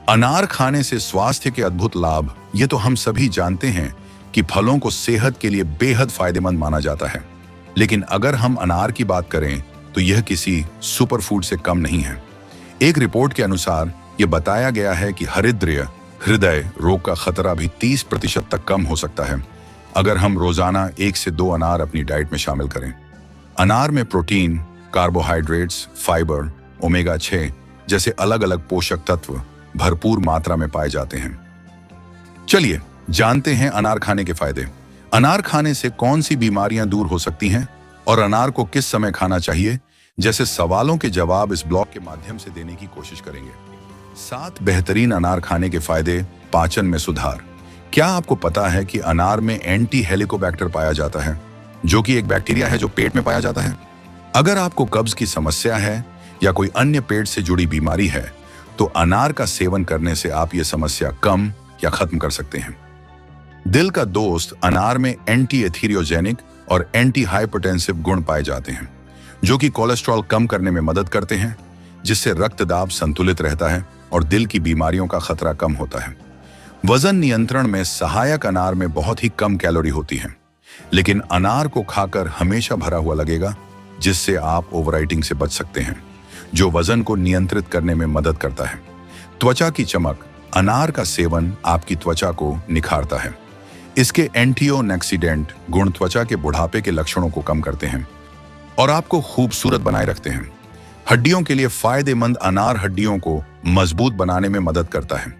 अनार खाने से स्वास्थ्य के अद्भुत लाभ, ये तो हम सभी जानते हैं कि फलों को सेहत के लिए बेहद फायदेमंद माना जाता है। लेकिन अगर हम अनार की बात करें तो यह किसी सुपरफूड से कम नहीं है। एक रिपोर्ट के अनुसार यह बताया गया है कि हृदय रोग का खतरा भी 30% तक कम हो सकता है अगर हम रोजाना 1 से 2 अनार अपनी डाइट में शामिल करें। अनार में प्रोटीन, कार्बोहाइड्रेट्स, फाइबर, ओमेगा 6 जैसे अलग अलग पोषक तत्व भरपूर मात्रा में पाए जाते हैं। चलिए जानते हैं अनार खाने के फायदे। अनार खाने से कौन सी बीमारियां दूर हो सकती हैं और अनार को किस समय खाना चाहिए, जैसे सवालों के जवाब इस ब्लॉग के माध्यम से देने की कोशिश करेंगे। 7 बेहतरीन अनार खाने के फायदे। पाचन में सुधार। क्या आपको पता है कि अनार में एंटी हेलिकोबैक्टर पाया जाता है, जो कि एक बैक्टीरिया है जो पेट में पाया जाता है। अगर आपको कब्ज की समस्या है या कोई अन्य पेट से जुड़ी बीमारी है तो अनार का सेवन करने से आप ये समस्या कम या खत्म कर सकते हैं। दिल का दोस्त अनार में एंटी एथीरियोजेनिक और एंटी हाइपरटेंसिव गुण पाए जाते हैं, जो कि कोलेस्ट्रॉल कम करने में मदद करते हैं, जिससे रक्तदाब संतुलित रहता है और दिल की बीमारियों का खतरा कम होता है। वजन नियंत्रण में सहायक। अनार में बहुत ही कम कैलोरी होती है, लेकिन अनार को खाकर हमेशा भरा हुआ लगेगा, जिससे आप ओवरईटिंग से बच सकते हैं, जो वजन को नियंत्रित करने में मदद करता है। त्वचा की चमक। अनार का सेवन आपकी त्वचा को निखारता है। इसके एंटीऑक्सीडेंट गुण त्वचा के बुढ़ापे के लक्षणों को कम करते हैं और आपको खूबसूरत बनाए रखते हैं। हड्डियों के लिए फायदेमंद। अनार हड्डियों को मजबूत बनाने में मदद करता है।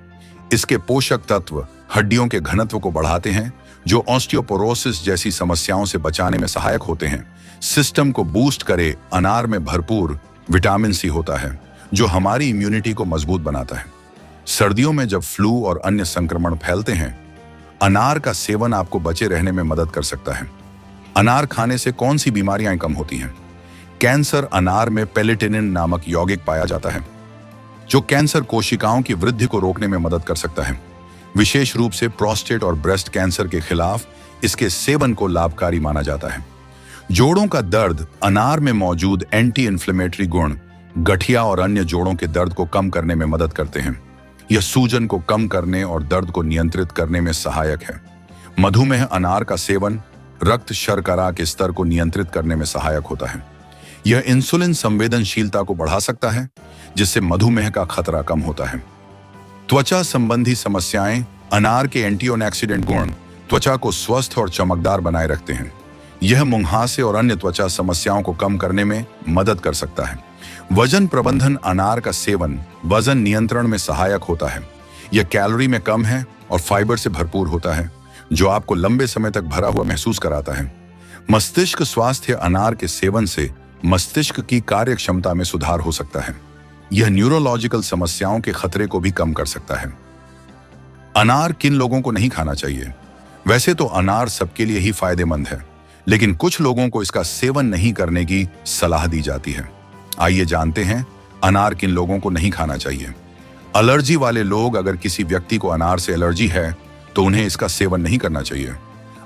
इसके पोषक तत्व हड्डियों के घनत्व को बढ़ाते हैं, जो ऑस्टियोपोरोसिस जैसी समस्याओं से बचाने में सहायक होते हैं। सिस्टम को बूस्ट करे। अनार में भरपूर विटामिन सी होता है, जो हमारी इम्यूनिटी को मजबूत बनाता है। सर्दियों में जब फ्लू और अन्य संक्रमण फैलते हैं, अनार का सेवन आपको बचे रहने में मदद कर सकता है। अनार खाने से कौन सी बीमारियां कम होती हैं? कैंसर। अनार में पेलेटिनिन नामक यौगिक पाया जाता है, जो कैंसर कोशिकाओं की वृद्धि को रोकने में मदद कर सकता है। विशेष रूप से प्रोस्टेट और ब्रेस्ट कैंसर के खिलाफ इसके सेवन को लाभकारी माना जाता है। जोड़ों का दर्द। अनार में मौजूद एंटी इन्फ्लेमेटरी गुण गठिया और अन्य जोड़ों के दर्द को कम करने में मदद करते हैं। यह सूजन को कम करने और दर्द को नियंत्रित करने में सहायक है। मधुमेह। अनार का सेवन रक्त शर्करा के स्तर को नियंत्रित करने में सहायक होता है। यह इंसुलिन संवेदनशीलता को बढ़ा सकता है, जिससे मधुमेह का खतरा कम होता है। त्वचा संबंधी समस्याएं। अनार के एंटीऑक्सीडेंट गुण त्वचा को स्वस्थ और चमकदार बनाए रखते हैं। यह मुंहासे और अन्य त्वचा समस्याओं को कम करने में मदद कर सकता है। वजन प्रबंधन। अनार का सेवन वजन नियंत्रण में सहायक होता है। यह कैलोरी में कम है और फाइबर से भरपूर होता है, जो आपको लंबे समय तक भरा हुआ महसूस कराता है। मस्तिष्क स्वास्थ्य। अनार के सेवन से मस्तिष्क की कार्य क्षमता में सुधार हो सकता है। यह न्यूरोलॉजिकल समस्याओं के खतरे को भी कम कर सकता है। अनार किन लोगों को नहीं खाना चाहिए? वैसे तो अनार सबके लिए ही फायदेमंद है, लेकिन कुछ लोगों को इसका सेवन नहीं करने की सलाह दी जाती है। आइए जानते हैं अनार किन लोगों को नहीं खाना चाहिए। एलर्जी वाले लोग। अगर किसी व्यक्ति को अनार से एलर्जी है तो उन्हें इसका सेवन नहीं करना चाहिए।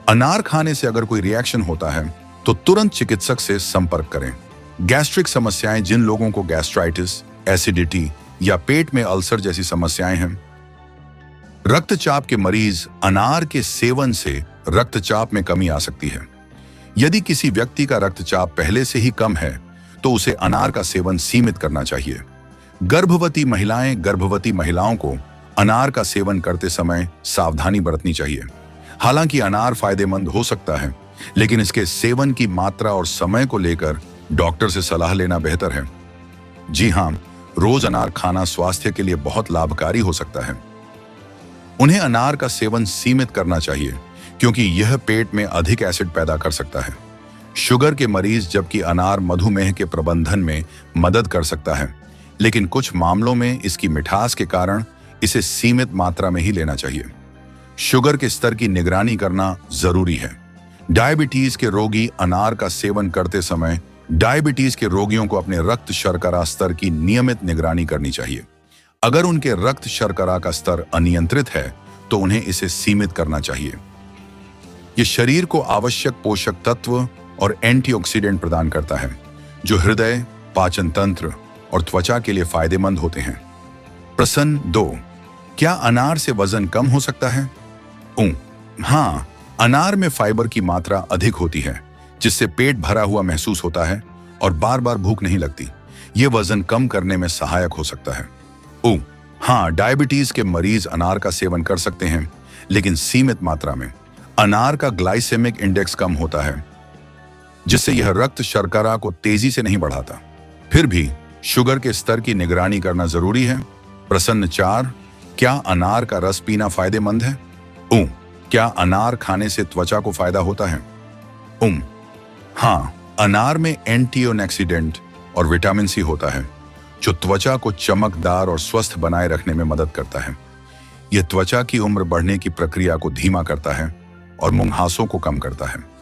अनार खाने से अगर कोई रिएक्शन होता है तो तुरंत चिकित्सक से संपर्क करें। गैस्ट्रिक समस्याएं। जिन लोगों को गैस्ट्राइटिस, एसिडिटी या पेट में अल्सर जैसी समस्याएं हैं। रक्तचाप के मरीज। अनार के सेवन से रक्तचाप में कमी आ सकती है। यदि किसी व्यक्ति का रक्तचाप पहले से ही कम है तो उसे अनार का सेवन सीमित करना चाहिए। गर्भवती महिलाएं। गर्भवती महिलाओं को अनार का सेवन करते समय सावधानी बरतनी चाहिए। हालांकि अनार फायदेमंद हो सकता है, लेकिन इसके सेवन की मात्रा और समय को लेकर डॉक्टर से सलाह लेना बेहतर है। जी हां, रोज अनार खाना स्वास्थ्य के लिए बहुत लाभकारी हो सकता है। उन्हें अनार का सेवन सीमित करना चाहिए, क्योंकि यह पेट में अधिक एसिड पैदा कर सकता है। शुगर के मरीज। जबकि अनार मधुमेह के प्रबंधन में मदद कर सकता है, लेकिन कुछ मामलों में इसकी मिठास के कारण इसे सीमित मात्रा में ही लेना चाहिए। शुगर के स्तर की निगरानी करना जरूरी है। डायबिटीज के रोगी। अनार का सेवन करते समय डायबिटीज के रोगियों को अपने रक्त शर्करा स्तर की नियमित निगरानी करनी चाहिए। अगर उनके रक्त शर्करा का स्तर अनियंत्रित है तो उन्हें इसे सीमित करना चाहिए। यह शरीर को आवश्यक पोषक तत्व और एंटीऑक्सीडेंट प्रदान करता है, जो हृदय, पाचन तंत्र और त्वचा के लिए फायदेमंद होते हैं। प्रश्न 2। क्या अनार से वजन कम हो सकता है? हाँ, अनार में फाइबर की मात्रा अधिक होती है, जिससे पेट भरा हुआ महसूस होता है और बार बार भूख नहीं लगती। ये वजन कम करने में सहायक हो सकता है। हाँ, डायबिटीज के मरीज अनार का सेवन कर सकते हैं, लेकिन सीमित मात्रा में। अनार का ग्लाइसेमिक इंडेक्स कम होता है, जिससे यह रक्त शर्करा को तेजी से नहीं बढ़ाता। फिर भी शुगर के स्तर की निगरानी करना जरूरी है। प्रश्न 4, क्या अनार का रस पीना फायदेमंद है? क्या अनार खाने से त्वचा को फायदा होता है? हाँ, अनार में एंटीऑक्सीडेंट और विटामिन सी होता है, जो त्वचा को चमकदार और स्वस्थ बनाए रखने में मदद करता है। यह त्वचा की उम्र बढ़ने की प्रक्रिया को धीमा करता है और मुंहासों को कम करता है।